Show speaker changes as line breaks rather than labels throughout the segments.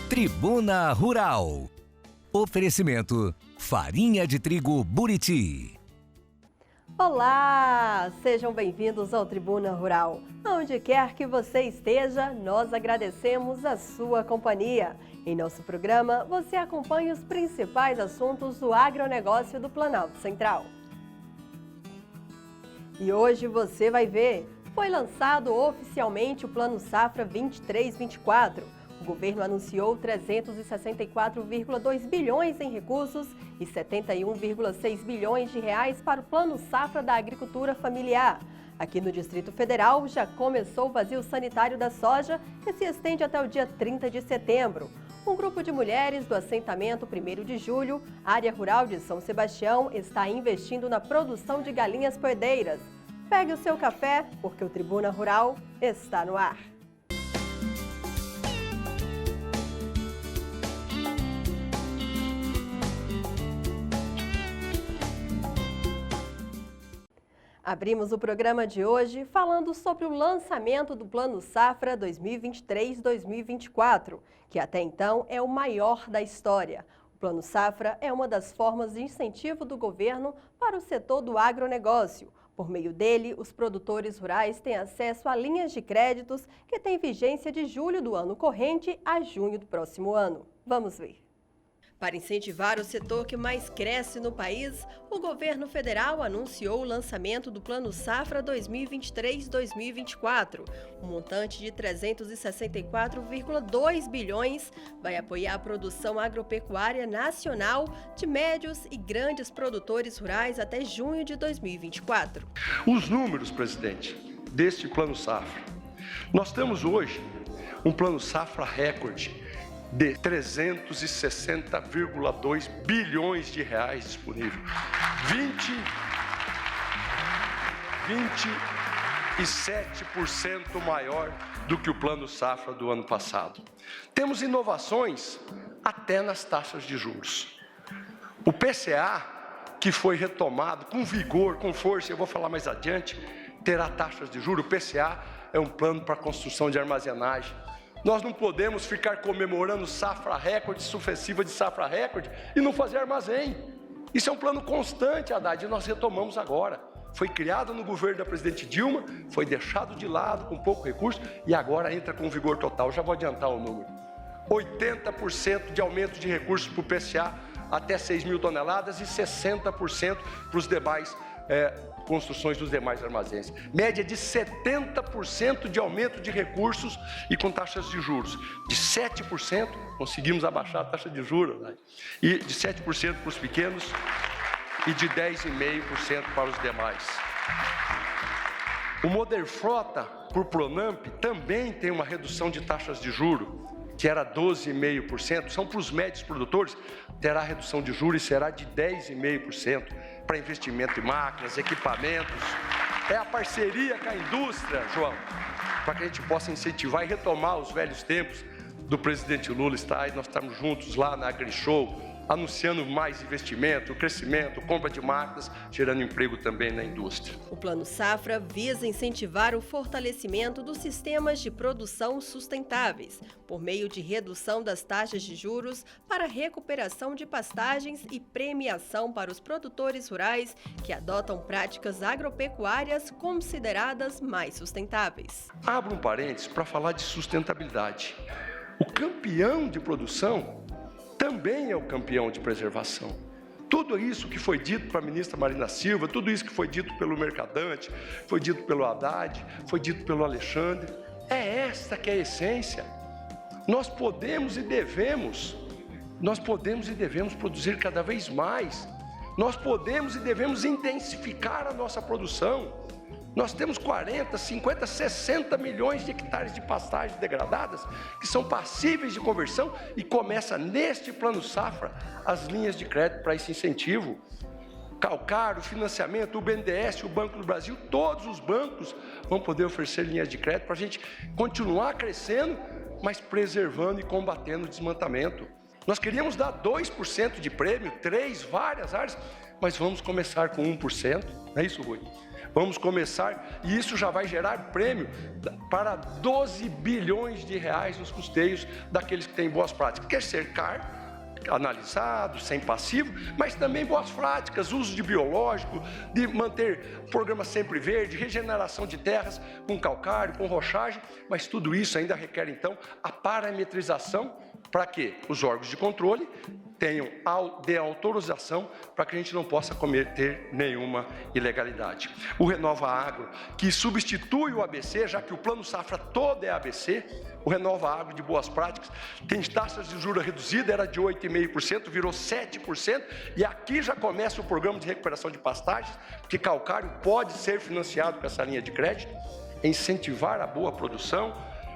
Tribuna Rural. Oferecimento: farinha de trigo Buriti.
Olá! Sejam bem-vindos ao Tribuna Rural. Onde quer que você esteja, nós agradecemos a sua companhia. Em nosso programa, você acompanha os principais assuntos do agronegócio do Planalto Central. E hoje você vai ver, foi lançado oficialmente o Plano Safra 23-24. O governo anunciou 364,2 bilhões em recursos e 71,6 bilhões de reais para o Plano Safra da Agricultura Familiar. Aqui no Distrito Federal já começou o vazio sanitário da soja, que se estende até o dia 30 de setembro. Um grupo de mulheres do assentamento 1º de Julho, área rural de São Sebastião, está investindo na produção de galinhas poedeiras. Pegue o seu café, porque o Tribuna Rural está no ar. Abrimos o programa de hoje falando sobre o lançamento do Plano Safra 2023-2024, que até então é o maior da história. O Plano Safra é uma das formas de incentivo do governo para o setor do agronegócio. Por meio dele, os produtores rurais têm acesso a linhas de créditos que têm vigência de julho do ano corrente a junho do próximo ano. Vamos ver. Para incentivar o setor que mais cresce no país, o governo federal anunciou o lançamento do Plano Safra 2023-2024. Um montante de 364,2 bilhões vai apoiar a produção agropecuária nacional de médios e grandes produtores rurais até junho de 2024.
Os números, presidente, deste Plano Safra. Nós temos hoje um Plano Safra recorde de 360,2 bilhões de reais disponível. 27% maior do que o Plano Safra do ano passado. Temos inovações até nas taxas de juros. O PCA, que foi retomado com vigor, com força, eu vou falar mais adiante, terá taxas de juros. O PCA é um plano para construção de armazenagem. Nós não podemos ficar comemorando safra recorde, sucessiva de safra recorde e não fazer armazém. Isso é um plano constante, Haddad, e nós retomamos agora. Foi criado no governo da presidente Dilma, foi deixado de lado com pouco recurso e agora entra com vigor total. Já vou adiantar o número. 80% de aumento de recursos para o PCA até 6 mil toneladas e 60% para os demais construções dos demais armazéns. Média de 70% de aumento de recursos e com taxas de juros. De 7%, conseguimos abaixar a taxa de juros, né? E de 7% para os pequenos e de 10,5% para os demais. O Moderfrota, por Pronamp, também tem uma redução de taxas de juros, que era 12,5%, são para os médios produtores, terá redução de juros e será de 10,5% para investimento em máquinas, equipamentos. É a parceria com a indústria, João, para que a gente possa incentivar e retomar os velhos tempos do presidente Lula estar aí, nós estamos juntos lá na AgriShow, anunciando mais investimento, crescimento, compra de máquinas, gerando emprego também na indústria.
O Plano Safra visa incentivar o fortalecimento dos sistemas de produção sustentáveis, por meio de redução das taxas de juros para recuperação de pastagens e premiação para os produtores rurais que adotam práticas agropecuárias consideradas mais sustentáveis.
Abro um parênteses para falar de sustentabilidade. O campeão de produção também é o campeão de preservação. Tudo isso que foi dito para a ministra Marina Silva, tudo isso que foi dito pelo Mercadante, foi dito pelo Haddad, foi dito pelo Alexandre, é esta que é a essência. Nós podemos e devemos produzir cada vez mais. Nós podemos e devemos intensificar a nossa produção. Nós temos 40, 50, 60 milhões de hectares de pastagens degradadas que são passíveis de conversão e começa neste Plano Safra as linhas de crédito para esse incentivo. Calcário, financiamento, o BNDES, o Banco do Brasil, todos os bancos vão poder oferecer linhas de crédito para a gente continuar crescendo, mas preservando e combatendo o desmatamento. Nós queríamos dar 2% de prêmio, várias áreas, mas vamos começar com 1%, não é isso, Rui? Vamos começar, e isso já vai gerar prêmio para 12 bilhões de reais nos custeios daqueles que têm boas práticas. Quer cercar, analisado, sem passivo, mas também boas práticas, uso de biológico, de manter programa sempre verde, regeneração de terras com calcário, com rochagem, mas tudo isso ainda requer então a parametrização para que os órgãos de controle dê autorização para que a gente não possa cometer nenhuma ilegalidade. O Renova Agro, que substitui o ABC, já que o Plano Safra todo é ABC, o Renova Agro de boas práticas tem taxas de juros reduzida, era de 8,5%, virou 7%, e aqui já começa o programa de recuperação de pastagens, que calcário pode ser financiado com essa linha de crédito, incentivar a boa produção.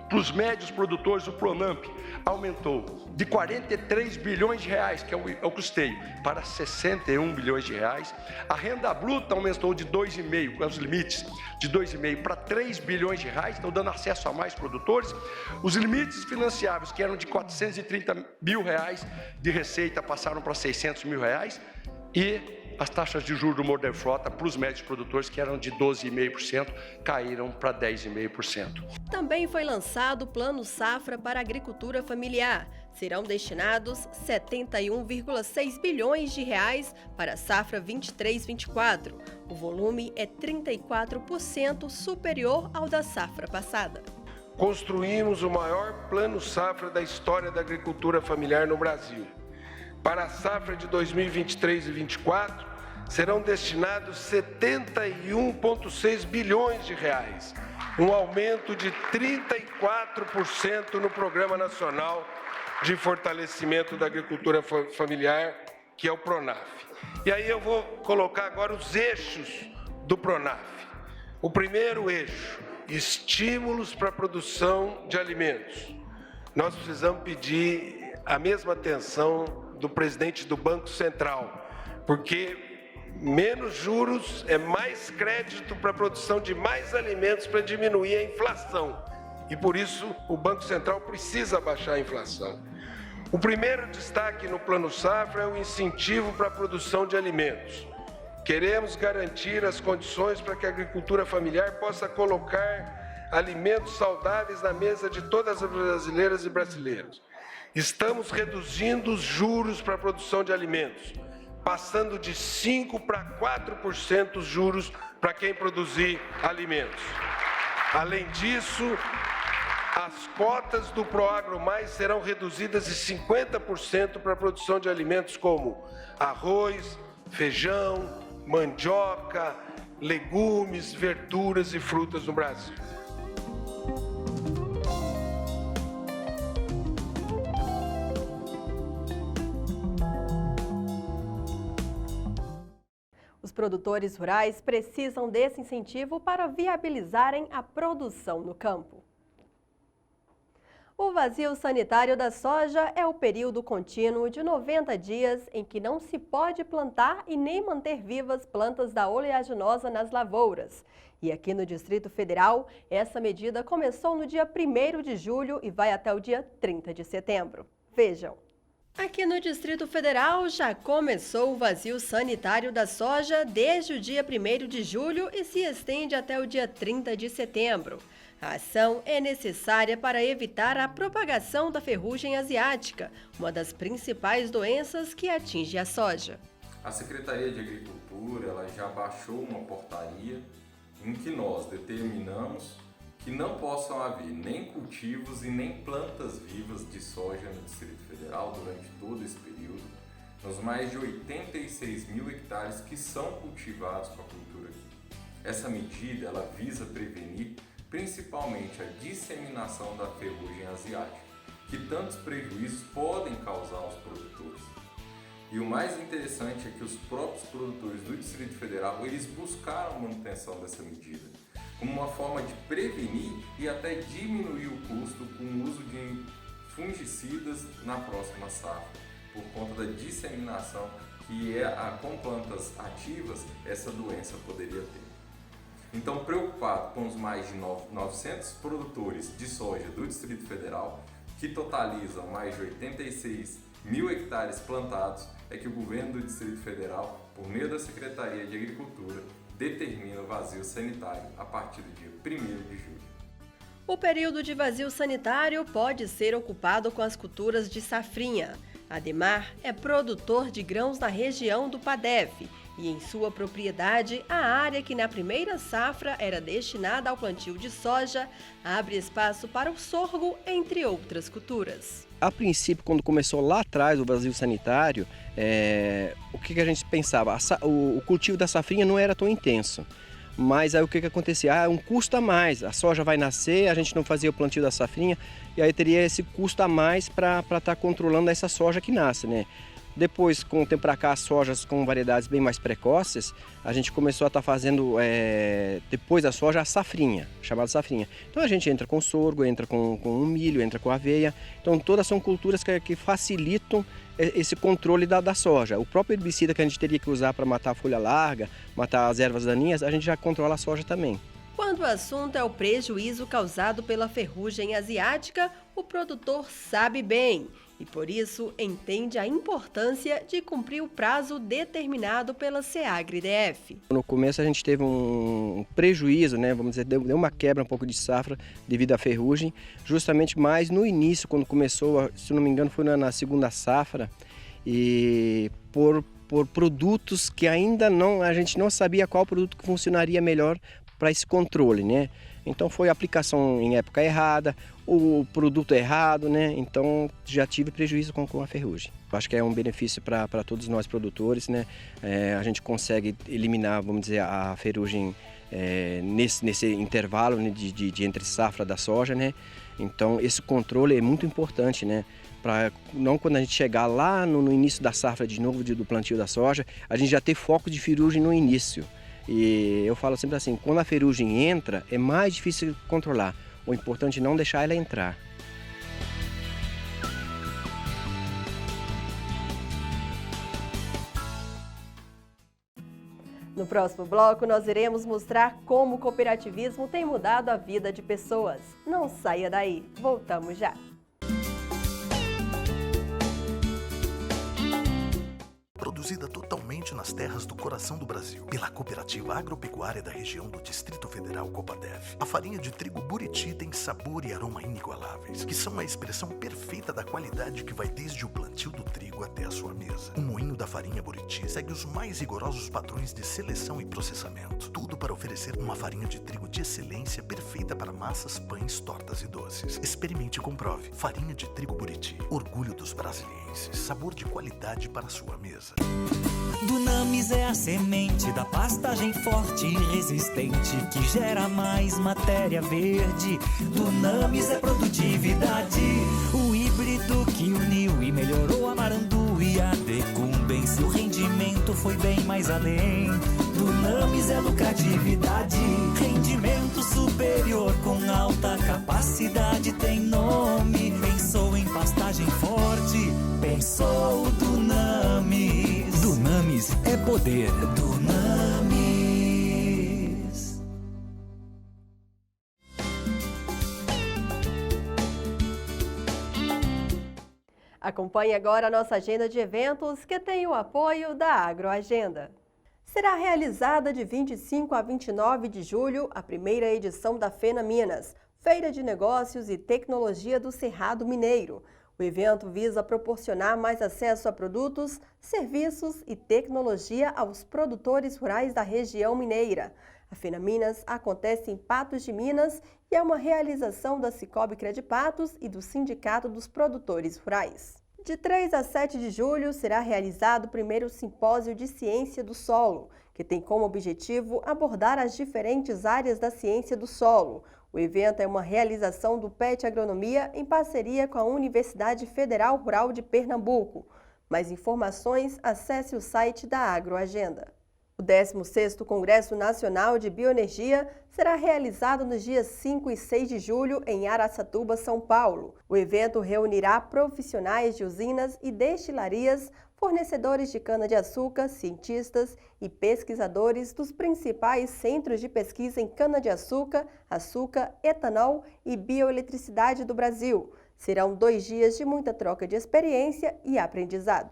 Para os médios produtores, o Pronamp aumentou de 43 bilhões de reais, que é o custeio, para 61 bilhões de reais. A renda bruta aumentou de 2,5, com os limites, de 2,5 para 3 bilhões de reais, estão dando acesso a mais produtores. Os limites financiáveis, que eram de 430 mil reais de receita, passaram para 600 mil reais. E as taxas de juros do Moderfrota para os médios produtores, que eram de 12,5%, caíram para 10,5%.
Também foi lançado o Plano Safra para a Agricultura Familiar. Serão destinados 71,6 bilhões de reais para a safra 23-24. O volume é 34% superior ao da safra passada.
Construímos o maior Plano Safra da história da agricultura familiar no Brasil. Para a safra de 2023 e 2024, serão destinados 71,6 bilhões de reais, um aumento de 34% no Programa Nacional de Fortalecimento da Agricultura Familiar, que é o PRONAF. E aí eu vou colocar agora os eixos do PRONAF. O primeiro eixo, estímulos para a produção de alimentos. Nós precisamos pedir a mesma atenção do presidente do Banco Central, porque menos juros é mais crédito para a produção de mais alimentos para diminuir a inflação. E por isso o Banco Central precisa baixar a inflação. O primeiro destaque no Plano Safra é o incentivo para a produção de alimentos. Queremos garantir as condições para que a agricultura familiar possa colocar alimentos saudáveis na mesa de todas as brasileiras e brasileiros. Estamos reduzindo os juros para a produção de alimentos, passando de 5% para 4% os juros para quem produzir alimentos. Além disso, as cotas do Proagro Mais serão reduzidas de 50% para a produção de alimentos como arroz, feijão, mandioca, legumes, verduras e frutas no Brasil.
Os produtores rurais precisam desse incentivo para viabilizarem a produção no campo. O vazio sanitário da soja é o período contínuo de 90 dias em que não se pode plantar e nem manter vivas plantas da oleaginosa nas lavouras. E aqui no Distrito Federal, essa medida começou no dia 1º de julho e vai até o dia 30 de setembro. Vejam. Aqui no Distrito Federal já começou o vazio sanitário da soja desde o dia 1º de julho e se estende até o dia 30 de setembro. A ação é necessária para evitar a propagação da ferrugem asiática, uma das principais doenças que atinge a soja.
A Secretaria de Agricultura ela já baixou uma portaria em que nós determinamos que não possam haver nem cultivos e nem plantas vivas de soja no Distrito Federal durante todo esse período, nos mais de 86 mil hectares que são cultivados com a cultura aqui. Essa medida ela visa prevenir principalmente a disseminação da ferrugem asiática, que tantos prejuízos podem causar aos produtores. E o mais interessante é que os próprios produtores do Distrito Federal eles buscaram a manutenção dessa medida, como uma forma de prevenir e até diminuir o custo com o uso de fungicidas na próxima safra, por conta da disseminação que com plantas ativas essa doença poderia ter. Então, preocupado com os mais de 900 produtores de soja do Distrito Federal, que totalizam mais de 86 mil hectares plantados, é que o governo do Distrito Federal, por meio da Secretaria de Agricultura, determina o vazio sanitário a partir do dia 1º de julho.
O período de vazio sanitário pode ser ocupado com as culturas de safrinha. Ademar é produtor de grãos na região do Padef e em sua propriedade, a área que na primeira safra era destinada ao plantio de soja abre espaço para o sorgo, entre outras culturas.
A princípio, quando começou lá atrás o vazio sanitário, o que a gente pensava? O cultivo da safrinha não era tão intenso. Mas aí o que acontecia? Um custo a mais, a soja vai nascer, a gente não fazia o plantio da safrinha e aí teria esse custo a mais para estar controlando essa soja que nasce, né? Depois, com o tempo para cá, as sojas com variedades bem mais precoces, a gente começou a estar fazendo, depois da soja, a safrinha, chamada safrinha. Então a gente entra com sorgo, entra com o milho, entra com a aveia. Então todas são culturas que facilitam esse controle da soja. O próprio herbicida que a gente teria que usar para matar a folha larga, matar as ervas daninhas, a gente já controla a soja também.
Quando o assunto é o prejuízo causado pela ferrugem asiática, o produtor sabe bem e, por isso, entende a importância de cumprir o prazo determinado pela SEAGRE-DF.
No começo a gente teve um prejuízo, né? Vamos dizer, deu uma quebra um pouco de safra devido à ferrugem, justamente mais no início, quando começou, se não me engano, foi na segunda safra, e por produtos que ainda a gente não sabia qual produto que funcionaria melhor para esse controle, né? Então foi aplicação em época errada, o produto errado, né? Então já tive prejuízo com a ferrugem. Acho que é um benefício para todos nós produtores, né? A gente consegue eliminar, vamos dizer, a ferrugem nesse intervalo, né, de entre safra da soja, né? Então esse controle é muito importante, né? Para não quando a gente chegar lá no início da safra de novo do plantio da soja, a gente já ter foco de ferrugem no início. E eu falo sempre assim, quando a ferrugem entra, é mais difícil controlar. O importante é não deixar ela entrar.
No próximo bloco, nós iremos mostrar como o cooperativismo tem mudado a vida de pessoas. Não saia daí, voltamos já.
Produzida totalmente nas terras do coração do Brasil, pela Cooperativa Agropecuária da região do Distrito Federal Copadef. A farinha de trigo Buriti tem sabor e aroma inigualáveis, que são a expressão perfeita da qualidade que vai desde o plantio do trigo até a sua mesa. O moinho da farinha Buriti segue os mais rigorosos padrões de seleção e processamento. Tudo para oferecer uma farinha de trigo de excelência perfeita para massas, pães, tortas e doces. Experimente e comprove. Farinha de trigo Buriti, orgulho dos brasilienses, sabor de qualidade para a sua mesa.
Dunamis é a semente da pastagem forte e resistente que gera mais matéria verde. Dunamis é produtividade, o híbrido que uniu e melhorou a Marandu e a Decumbens. O rendimento foi bem mais além. Dunamis é lucratividade, rendimento superior com alta capacidade, tem nome. Pensou em pastagem forte, pensou Dunamis. Dunamis é poder. Dunamis.
Acompanhe agora a nossa agenda de eventos que tem o apoio da Agroagenda. Será realizada de 25 a 29 de julho a primeira edição da FENA Minas, Feira de Negócios e Tecnologia do Cerrado Mineiro. O evento visa proporcionar mais acesso a produtos, serviços e tecnologia aos produtores rurais da região mineira. A FENA Minas acontece em Patos de Minas e é uma realização da Cicobi Credipatos e do Sindicato dos Produtores Rurais. De 3 a 7 de julho será realizado o primeiro Simpósio de Ciência do Solo, que tem como objetivo abordar as diferentes áreas da ciência do solo. O evento é uma realização do PET Agronomia em parceria com a Universidade Federal Rural de Pernambuco. Mais informações, acesse o site da Agroagenda. O 16º Congresso Nacional de Bioenergia será realizado nos dias 5 e 6 de julho em Araçatuba, São Paulo. O evento reunirá profissionais de usinas e destilarias, fornecedores de cana-de-açúcar, cientistas e pesquisadores dos principais centros de pesquisa em cana-de-açúcar, açúcar, etanol e bioeletricidade do Brasil. Serão 2 dias de muita troca de experiência e aprendizado.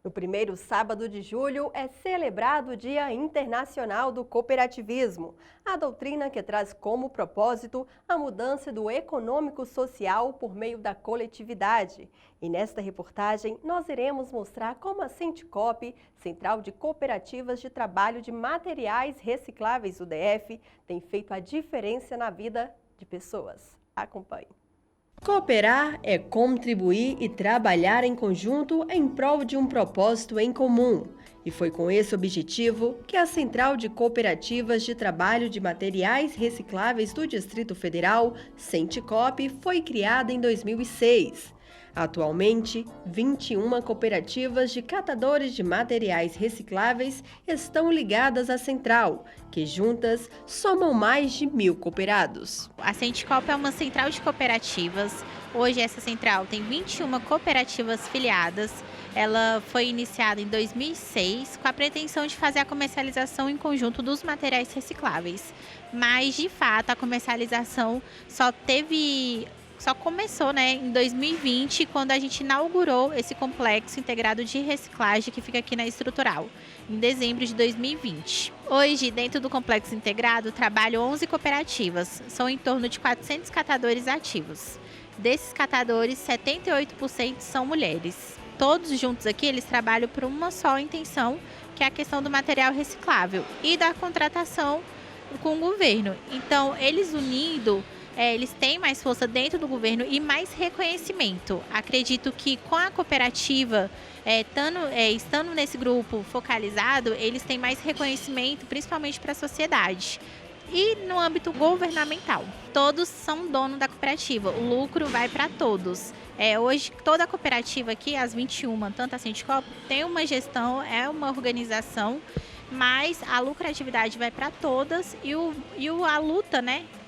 No primeiro sábado de julho é celebrado o Dia Internacional do Cooperativismo, a doutrina que traz como propósito a mudança do econômico-social por meio da coletividade. E nesta reportagem nós iremos mostrar como a Sentcop, Central de Cooperativas de Trabalho de Materiais Recicláveis do DF, tem feito a diferença na vida de pessoas. Acompanhe. Cooperar é contribuir e trabalhar em conjunto em prol de um propósito em comum. E foi com esse objetivo que a Central de Cooperativas de Trabalho de Materiais Recicláveis do Distrito Federal, Sentcop, foi criada em 2006. Atualmente, 21 cooperativas de catadores de materiais recicláveis estão ligadas à Central, que juntas somam mais de 1.000 cooperados.
A Sentcop é uma central de cooperativas. Hoje essa central tem 21 cooperativas filiadas. Ela foi iniciada em 2006 com a pretensão de fazer a comercialização em conjunto dos materiais recicláveis. Mas, de fato, a comercialização só começou, em 2020, quando a gente inaugurou esse complexo integrado de reciclagem que fica aqui na Estrutural, em dezembro de 2020. Hoje, dentro do complexo integrado, trabalham 11 cooperativas, são em torno de 400 catadores ativos. Desses catadores, 78% são mulheres. Todos juntos aqui, eles trabalham por uma só intenção, que é a questão do material reciclável e da contratação com o governo. Então, eles unindo, eles têm mais força dentro do governo e mais reconhecimento. Acredito que com a cooperativa, estando nesse grupo focalizado, eles têm mais reconhecimento, principalmente para a sociedade. E no âmbito governamental, todos são dono da cooperativa, o lucro vai para todos. Hoje, toda a cooperativa aqui, as 21, tanto a Sentcop, tem uma gestão, é uma organização, mas a lucratividade vai para todas e a luta,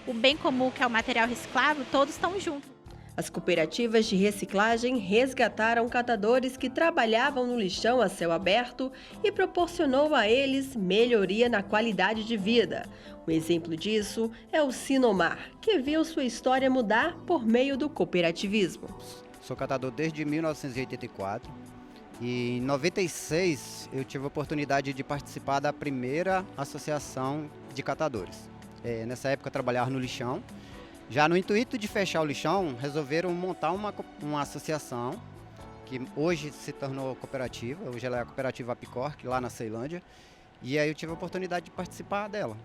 o bem comum, que é o material reciclável, todos estão juntos.
As cooperativas de reciclagem resgataram catadores que trabalhavam no lixão a céu aberto e proporcionou a eles melhoria na qualidade de vida. Um exemplo disso é o Sinomar, que viu sua história mudar por meio do cooperativismo.
Sou catador desde 1984 e em 96 eu tive a oportunidade de participar da primeira associação de catadores. Nessa época eu trabalhava no lixão. Já no intuito de fechar o lixão, resolveram montar uma associação, que hoje se tornou cooperativa. Hoje ela é a cooperativa Apicor, lá na Ceilândia. E aí eu tive a oportunidade de participar dela.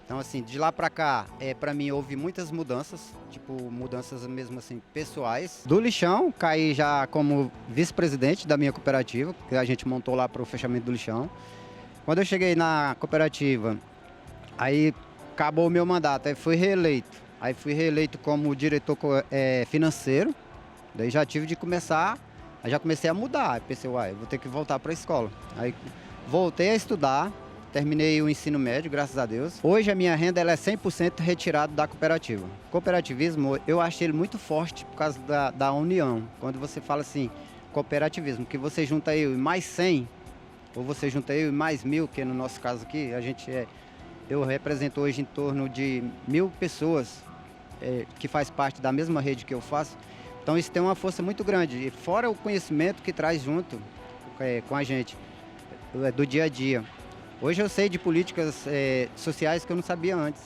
Então, assim, de lá para cá, para mim houve muitas mudanças, mudanças mesmo assim, pessoais. Do lixão, caí já como vice-presidente da minha cooperativa, que a gente montou lá para o fechamento do lixão. Quando eu cheguei na cooperativa, aí acabou o meu mandato, aí fui reeleito. Aí fui reeleito como diretor financeiro, daí já tive de começar, aí já comecei a mudar, aí pensei, vou ter que voltar para a escola. Aí voltei a estudar, terminei o ensino médio, graças a Deus. Hoje a minha renda ela é 100% retirada da cooperativa. Cooperativismo, eu achei ele muito forte por causa da união. Quando você fala assim, cooperativismo, que você junta eu e mais 100, ou você junta eu e mais 1.000, que no nosso caso aqui, eu represento hoje em torno de 1.000 pessoas que faz parte da mesma rede que eu faço. Então isso tem uma força muito grande. E fora o conhecimento que traz junto com a gente, do dia a dia. Hoje eu sei de políticas sociais que eu não sabia antes.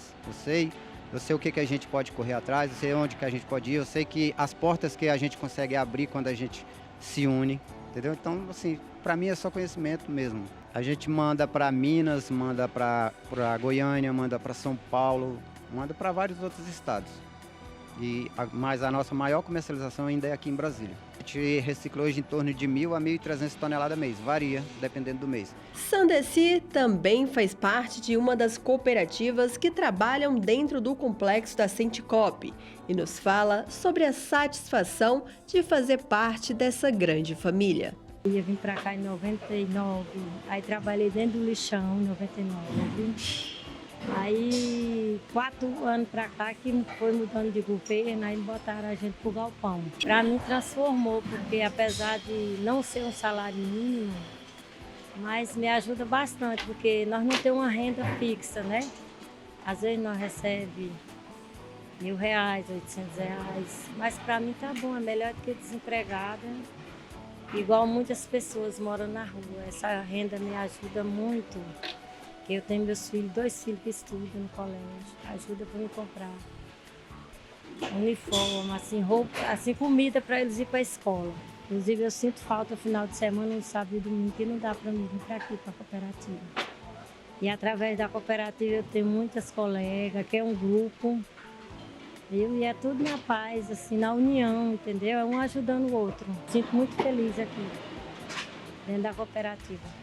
Eu sei o que a gente pode correr atrás, eu sei onde que a gente pode ir, eu sei que as portas que a gente consegue abrir quando a gente se une, entendeu? Então, assim, para mim é só conhecimento mesmo. A gente manda para Minas, manda para Goiânia, manda para São Paulo, manda para vários outros estados. Mas a nossa maior comercialização ainda é aqui em Brasília. A gente recicla hoje em torno de 1.000 a 1.300 toneladas mês, varia dependendo do mês.
Sandeci também faz parte de uma das cooperativas que trabalham dentro do complexo da Sentcop e nos fala sobre a satisfação de fazer parte dessa grande família.
Eu vim pra cá em 99, aí trabalhei dentro do lixão em 99. Aí, 4 anos pra cá que foi mudando de governo, aí botaram a gente pro galpão. Pra mim transformou, porque apesar de não ser um salário mínimo, mas me ajuda bastante, porque nós não temos uma renda fixa, né? Às vezes nós recebemos R$1.000, R$800, mas pra mim tá bom, é melhor do que desempregada. igual muitas pessoas moram na rua. Essa renda me ajuda muito. Eu tenho meus filhos, 2 filhos que estudam no colégio, ajuda para me comprar uniforme, assim, roupa, assim, comida para eles ir para a escola. Inclusive eu sinto falta no final de semana, no sábado e domingo, que não dá para mim vir para aqui, para a cooperativa. E através da cooperativa eu tenho muitas colegas, que é um grupo, e é tudo na paz, assim, na união, entendeu? É um ajudando o outro. Sinto muito feliz aqui, dentro da cooperativa.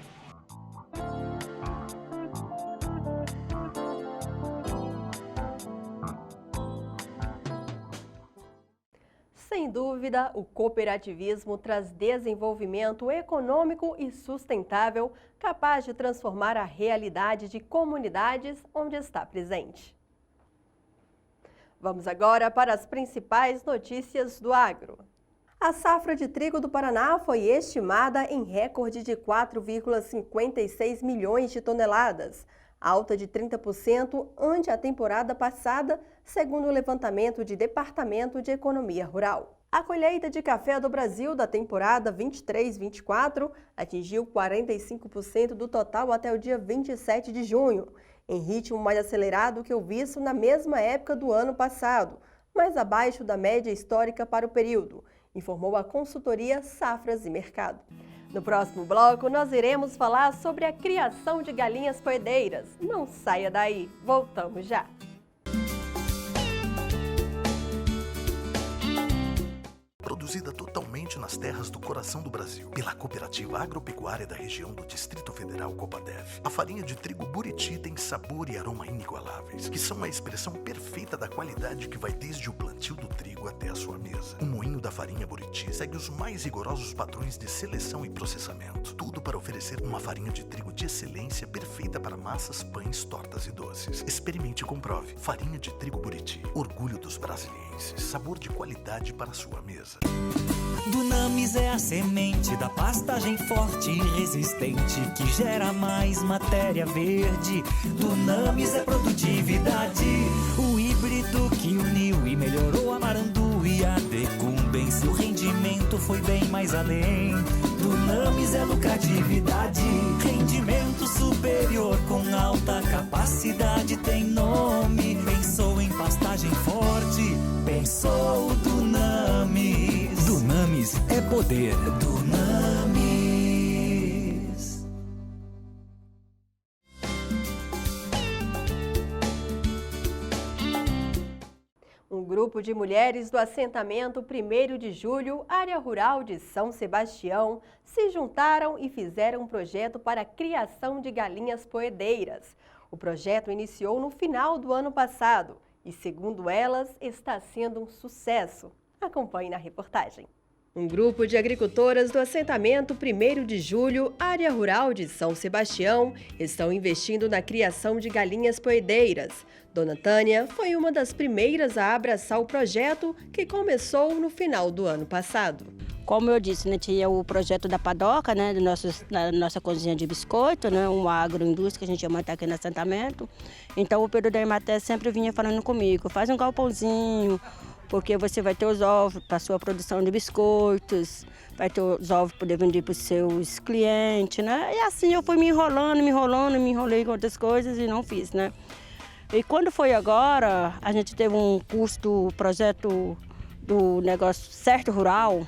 Sem dúvida, o cooperativismo traz desenvolvimento econômico e sustentável, capaz de transformar a realidade de comunidades onde está presente. Vamos agora para as principais notícias do agro. A safra de trigo do Paraná foi estimada em recorde de 4,56 milhões de toneladas, alta de 30% ante a temporada passada, segundo o levantamento do Departamento de Economia Rural. A colheita de café do Brasil da temporada 23-24 atingiu 45% do total até o dia 27 de junho, em ritmo mais acelerado que o visto na mesma época do ano passado, mas abaixo da média histórica para o período, informou a consultoria Safras e Mercado. No próximo bloco, nós iremos falar sobre a criação de galinhas poedeiras. Não saia daí, voltamos já!
Produzida totalmente nas terras do coração do Brasil, pela Cooperativa Agropecuária da região do Distrito Federal Copadev. A farinha de trigo Buriti tem sabor e aroma inigualáveis, que são a expressão perfeita da qualidade que vai desde o plantio do trigo até a sua mesa. O moinho da farinha Buriti segue os mais rigorosos padrões de seleção e processamento. Tudo para oferecer uma farinha de trigo de excelência perfeita para massas, pães, tortas e doces. Experimente e comprove. Farinha de trigo Buriti, orgulho dos brasilienses. Sabor de qualidade para a sua mesa.
Dunamis é a semente da pastagem forte e resistente que gera mais matéria verde. Dunamis é produtividade, o híbrido que uniu e melhorou a Marandu e a Decumbens. O rendimento foi bem mais além. Dunamis é lucratividade, rendimento superior com alta capacidade, tem nome. Pensou em pastagem forte, pensou Dunamis. Dunamis é poder. Dunamis.
Um grupo de mulheres do assentamento 1º de Julho, área rural de São Sebastião, se juntaram e fizeram um projeto para a criação de galinhas poedeiras. O projeto iniciou no final do ano passado e, segundo elas, está sendo um sucesso. Acompanhe na reportagem. Um grupo de agricultoras do assentamento 1º de Julho, área rural de São Sebastião, estão investindo na criação de galinhas poedeiras. Dona Tânia foi uma das primeiras a abraçar o projeto, que começou no final do ano passado.
Como eu disse, tinha o projeto da padoca, da nossa cozinha de biscoito, uma agroindústria que a gente ia montar aqui no assentamento. Então o Pedro da Imaté sempre vinha falando comigo, faz um galpãozinho, porque você vai ter os ovos para a sua produção de biscoitos, vai ter os ovos para poder vender para os seus clientes, E assim eu fui me enrolei com outras coisas e não fiz, E quando foi agora, a gente teve um curso do projeto do negócio Certo Rural,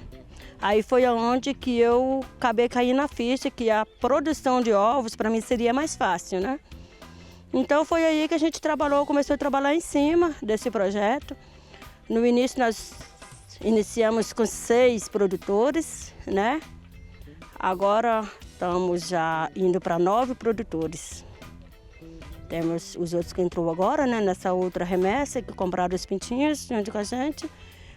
aí foi onde que eu acabei caindo na ficha que a produção de ovos para mim seria mais fácil, Então foi aí que a gente começou a trabalhar em cima desse projeto. No início nós iniciamos com 6 produtores, Agora estamos já indo para 9 produtores. Temos os outros que entrou agora, nessa outra remessa, que compraram os pintinhos junto com a gente.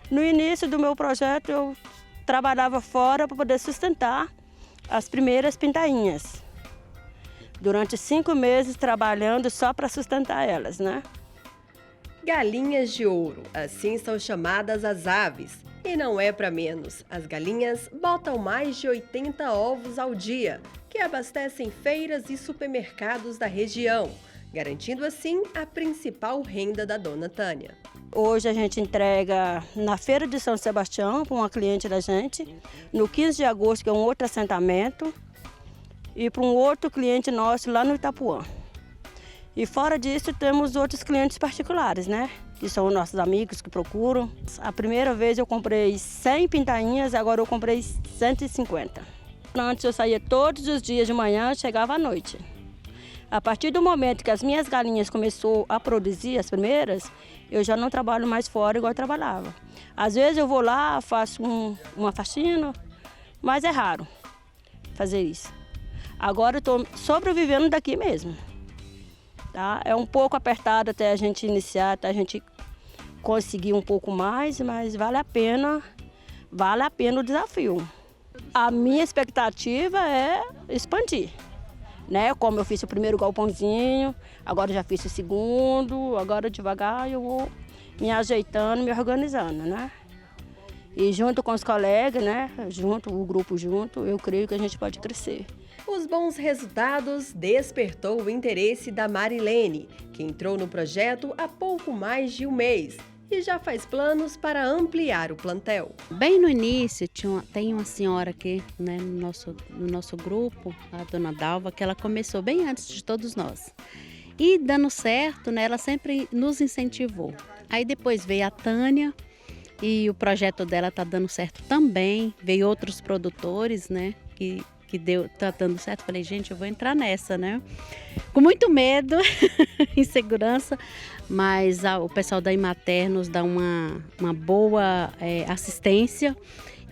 No início do meu projeto eu trabalhava fora para poder sustentar as primeiras pintainhas. Durante 5 meses trabalhando só para sustentar elas,
Galinhas de ouro, assim são chamadas as aves. E não é para menos, as galinhas botam mais de 80 ovos ao dia, que abastecem feiras e supermercados da região, garantindo assim a principal renda da Dona Tânia.
Hoje a gente entrega na Feira de São Sebastião para uma cliente da gente, no 15 de agosto, que é um outro assentamento, e para um outro cliente nosso lá no Itapuã. E fora disso temos outros clientes particulares, né? Que são nossos amigos que procuram. A primeira vez eu comprei 100 pintainhas, agora eu comprei 150. Antes eu saía todos os dias de manhã, chegava à noite. A partir do momento que as minhas galinhas começou a produzir as primeiras, eu já não trabalho mais fora igual eu trabalhava. Às vezes eu vou lá, faço uma faxina, mas é raro fazer isso. Agora eu estou sobrevivendo daqui mesmo. Tá? É um pouco apertado até a gente iniciar, até a gente conseguir um pouco mais, mas vale a pena o desafio. A minha expectativa é expandir. Né? Como eu fiz o primeiro galpãozinho, agora já fiz o segundo, agora devagar eu vou me ajeitando, me organizando, né? E junto com os colegas, né? O grupo junto, eu creio que a gente pode crescer.
Os bons resultados despertou o interesse da Marilene, que entrou no projeto há pouco mais de um mês e já faz planos para ampliar o plantel.
Bem no início, tem uma senhora aqui, né, no nosso grupo, a dona Dalva, que ela começou bem antes de todos nós. E dando certo, né, ela sempre nos incentivou. Aí depois veio a Tânia e o projeto dela está dando certo também. Veio outros produtores, né, que tá dando certo. Falei, gente, eu vou entrar nessa, né? Com muito medo, insegurança, mas o pessoal da Emater nos dá uma boa assistência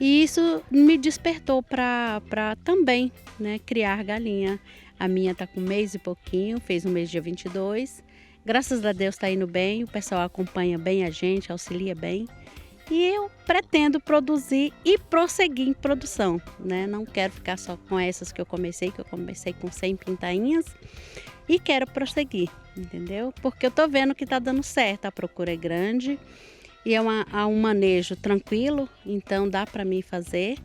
e isso me despertou para também, né, criar galinha. A minha tá com um mês e pouquinho, fez um mês dia 22. Graças a Deus tá indo bem, o pessoal acompanha bem a gente, auxilia bem. E eu pretendo produzir e prosseguir em produção, né? Não quero ficar só com essas que eu comecei com 100 pintainhas e quero prosseguir, entendeu? Porque eu tô vendo que tá dando certo, a procura é grande e é um manejo tranquilo, então dá para mim fazer,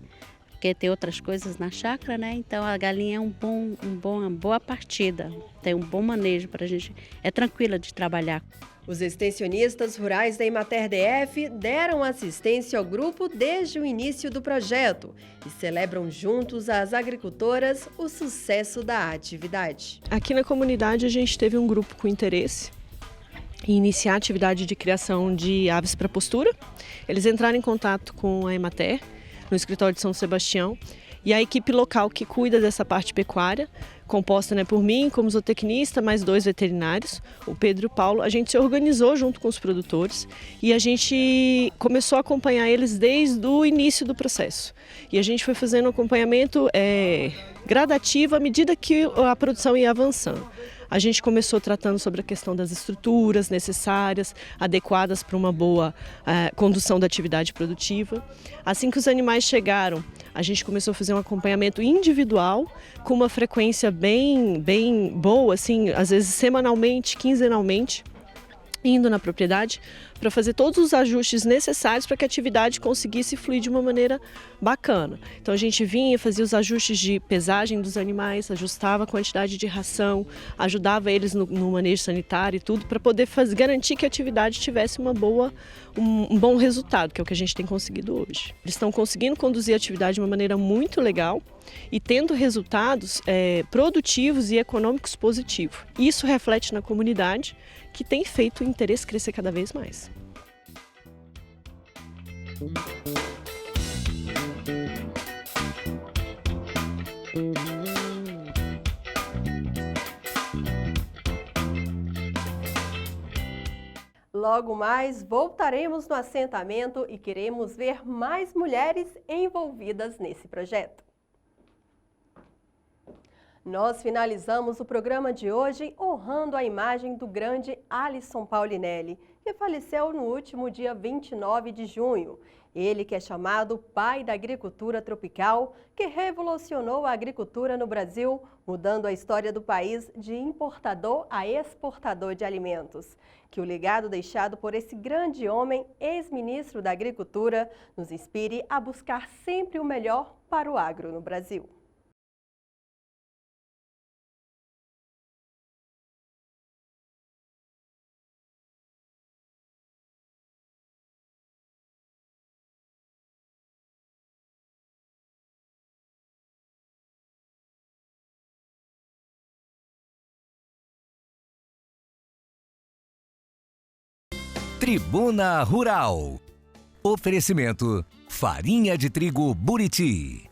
porque tem outras coisas na chácara, né? Então a galinha é uma boa partida, tem um bom manejo pra gente, é tranquila de trabalhar.
Os extensionistas rurais da Emater DF deram assistência ao grupo desde o início do projeto e celebram juntos às agricultoras o sucesso da atividade.
Aqui na comunidade a gente teve um grupo com interesse em iniciar a atividade de criação de aves para postura. Eles entraram em contato com a Emater no escritório de São Sebastião e a equipe local que cuida dessa parte pecuária, composta, né, por mim como zootecnista, mais 2 veterinários, o Pedro e o Paulo, a gente se organizou junto com os produtores e a gente começou a acompanhar eles desde o início do processo. E a gente foi fazendo um acompanhamento gradativo à medida que a produção ia avançando. A gente começou tratando sobre a questão das estruturas necessárias, adequadas para uma boa condução da atividade produtiva. Assim que os animais chegaram, a gente começou a fazer um acompanhamento individual, com uma frequência bem boa, assim, às vezes semanalmente, quinzenalmente, indo na propriedade para fazer todos os ajustes necessários para que a atividade conseguisse fluir de uma maneira bacana. Então a gente vinha, fazia os ajustes de pesagem dos animais, ajustava a quantidade de ração, ajudava eles no manejo sanitário e tudo, para poder garantir que a atividade tivesse um bom resultado, que é o que a gente tem conseguido hoje. Eles estão conseguindo conduzir a atividade de uma maneira muito legal e tendo resultados produtivos e econômicos positivos. Isso reflete na comunidade, que tem feito o interesse crescer cada vez mais.
Logo mais, voltaremos no assentamento e queremos ver mais mulheres envolvidas nesse projeto. Nós finalizamos o programa de hoje honrando a imagem do grande Alisson Paulinelli, que faleceu no último dia 29 de junho. Ele que é chamado pai da agricultura tropical, que revolucionou a agricultura no Brasil, mudando a história do país de importador a exportador de alimentos. Que o legado deixado por esse grande homem, ex-ministro da Agricultura, nos inspire a buscar sempre o melhor para o agro no Brasil.
Tribuna Rural. Oferecimento: farinha de trigo Buriti.